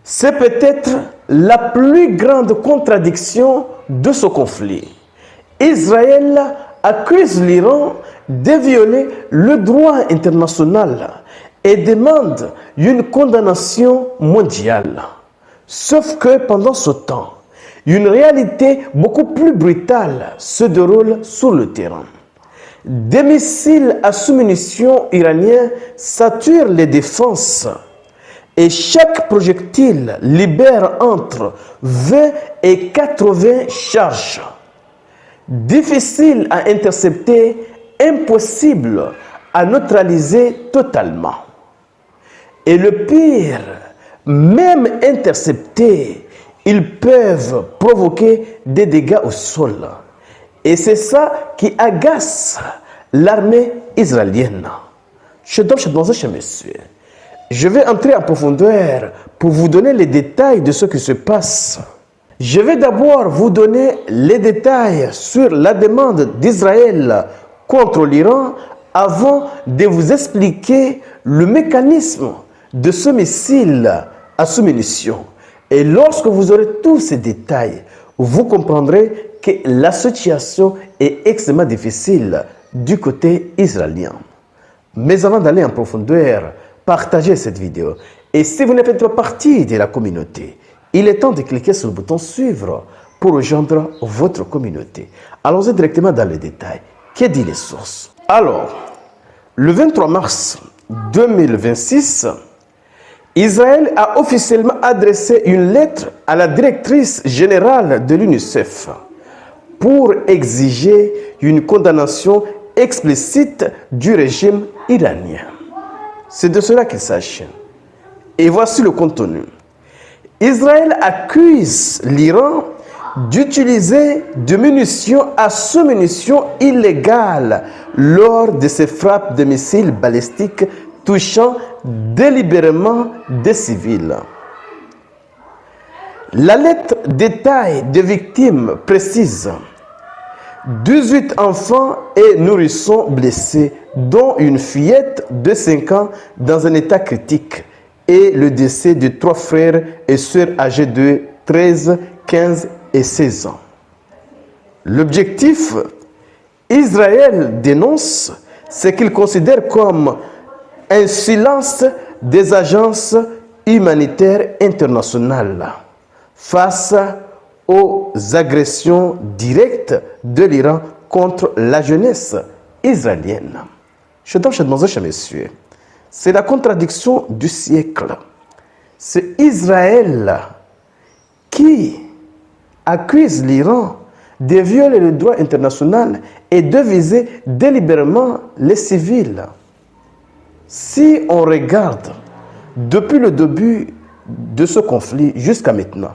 C'est peut-être la plus grande contradiction de ce conflit. Israël accuse l'Iran de violer le droit international et demande une condamnation mondiale. Sauf que pendant ce temps, une réalité beaucoup plus brutale se déroule sur le terrain. Des missiles à sous-munitions iraniens saturent les défenses et chaque projectile libère entre 20 et 80 charges. Difficile à intercepter, impossible à neutraliser totalement. Et le pire, même interceptés, ils peuvent provoquer des dégâts au sol. Et c'est ça qui agace l'armée israélienne. Je vais entrer en profondeur pour vous donner les détails de ce qui se passe. Je vais d'abord vous donner les détails sur la demande d'Israël contre l'Iran avant de vous expliquer le mécanisme de ce missile à sous-munitions. Et lorsque vous aurez tous ces détails, vous comprendrez que la situation est extrêmement difficile du côté israélien. Mais avant d'aller en profondeur, partagez cette vidéo. Et si vous ne faites pas partie de la communauté, il est temps de cliquer sur le bouton suivre pour rejoindre votre communauté. Allons-y directement dans les détails. Que dit les sources? Alors, le 23 mars 2026, Israël a officiellement adressé une lettre à la directrice générale de l'UNICEF pour exiger une condamnation explicite du régime iranien. C'est de cela qu'il s'agit. Et voici le contenu. Israël accuse l'Iran d'utiliser des munitions à sous-munitions illégales lors de ses frappes de missiles balistiques touchant délibérément des civils. La lettre détaille des victimes précises. 18 enfants et nourrissons blessés, dont une fillette de 5 ans dans un état critique, et le décès de 3 frères et sœurs âgés de 13, 15 et 16 ans. L'objectif, Israël dénonce ce qu'il considère comme un silence des agences humanitaires internationales face aux agressions directes de l'Iran contre la jeunesse israélienne. Messieurs, c'est la contradiction du siècle. C'est Israël qui accuse l'Iran de violer le droit international et de viser délibérément les civils. Si on regarde depuis le début de ce conflit jusqu'à maintenant,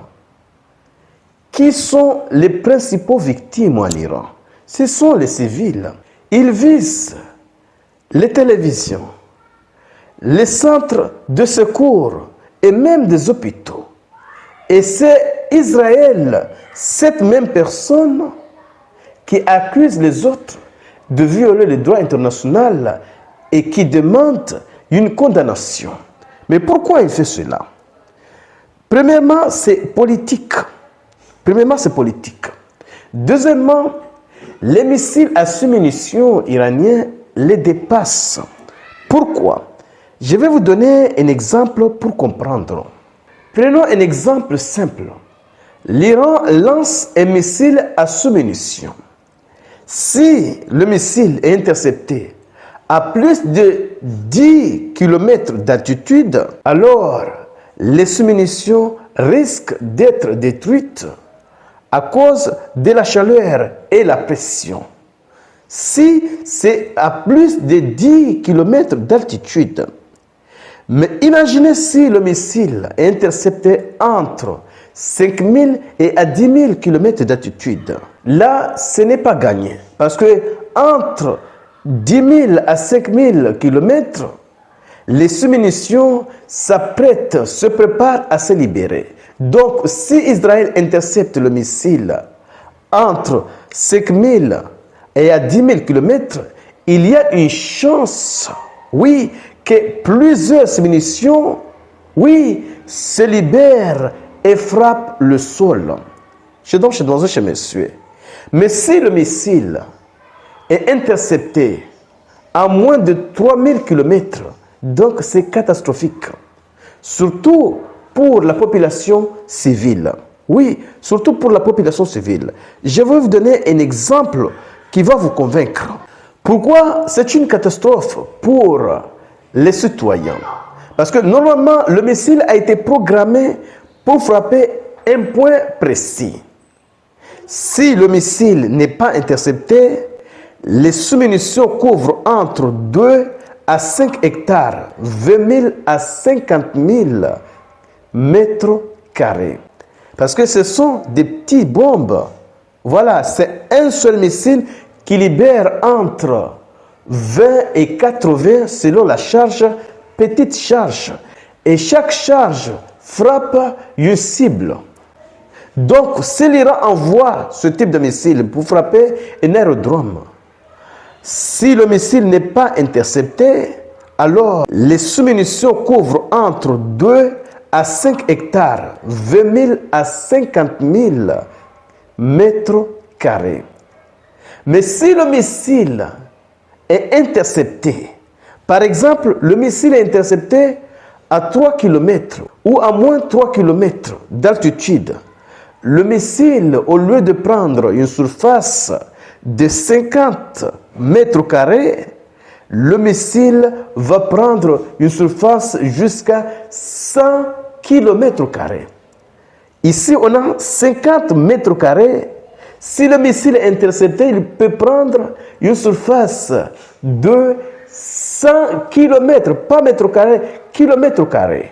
qui sont les principaux victimes en Iran? Ce sont les civils. Ils visent les télévisions, les centres de secours et même des hôpitaux. Et c'est Israël, cette même personne, qui accuse les autres de violer le droit international et qui demande une condamnation. Mais pourquoi il fait cela? Premièrement, c'est politique. Deuxièmement, les missiles à sous-munitions iraniens les dépassent. Pourquoi? Je vais vous donner un exemple pour comprendre. Prenons un exemple simple. L'Iran lance un missile à sous-munitions. Si le missile est intercepté à plus de 10 km d'altitude, alors les sous-munitions risquent d'être détruites à cause de la chaleur et la pression. Si c'est à plus de 10 km d'altitude, mais imaginez si le missile est intercepté entre 5 000 et à 10 000 km d'altitude. Là, ce n'est pas gagné. Parce que entre 10 000 à 5 000 km, les sous-munitions s'apprêtent, se préparent à se libérer. Donc, si Israël intercepte le missile entre 5 000 et à 10 000 km, il y a une chance, oui, que plusieurs munitions, oui, se libère et frappe le sol. Chez monsieur. Mais si le missile est intercepté à moins de 3000 km, donc c'est catastrophique. Surtout pour la population civile. Oui, surtout pour la population civile. Je vais vous donner un exemple qui va vous convaincre. Pourquoi c'est une catastrophe pour les citoyens? Parce que normalement, le missile a été programmé pour frapper un point précis. Si le missile n'est pas intercepté, les sous-munitions couvrent entre 2 à 5 hectares, 20 000 à 50 000 mètres carrés. Parce que ce sont des petites bombes. Voilà, c'est un seul missile qui libère entre 20 et 80 selon la charge, petite charge. Et chaque charge frappe une cible. Donc, si l'Iran envoie ce type de missile pour frapper un aérodrome, si le missile n'est pas intercepté, alors les sous-munitions couvrent entre 2 à 5 hectares, 20 000 à 50 000 mètres carrés. Mais si le missile est intercepté, par exemple, le missile est intercepté à 3 km ou à moins 3 km d'altitude, le missile, au lieu de prendre une surface de 50 mètres carrés, le missile va prendre une surface jusqu'à 100 km carrés. Ici, on a 50 mètres carrés. Si le missile est intercepté, il peut prendre une surface de 100 km, pas mètres carrés, kilomètres carrés.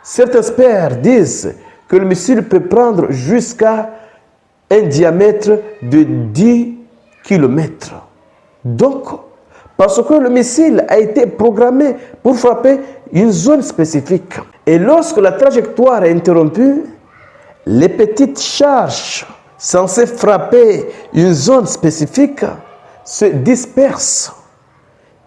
Certains experts disent que le missile peut prendre jusqu'à un diamètre de 10 km. Donc, parce que le missile a été programmé pour frapper une zone spécifique. Et lorsque la trajectoire est interrompue, les petites charges censées frapper une zone spécifique se dispersent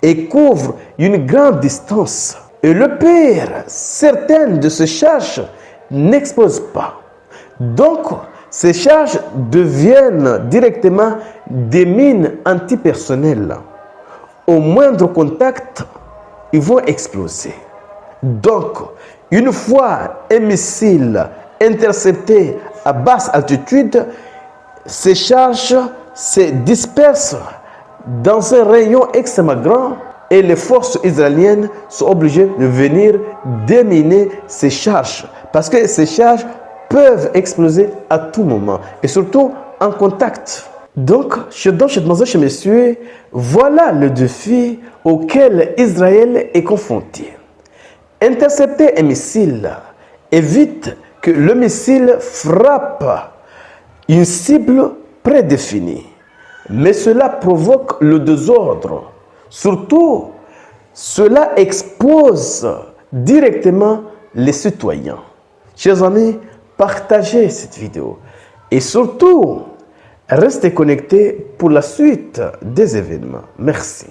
et couvrent une grande distance. Et le pire, certaines de ces charges n'explosent pas. Donc, ces charges deviennent directement des mines antipersonnelles. Au moindre contact, ils vont exploser. Donc, une fois un missile intercepté à basse altitude, ces charges se dispersent dans un rayon extrêmement grand et les forces israéliennes sont obligées de venir déminer ces charges parce que ces charges peuvent exploser à tout moment et surtout en contact. Donc, chez messieurs, voilà le défi auquel Israël est confronté. Intercepter un missile évite que le missile frappe une cible prédéfinie. Mais cela provoque le désordre. Surtout, cela expose directement les citoyens. Chers amis, partagez cette vidéo. Et surtout, restez connectés pour la suite des événements. Merci.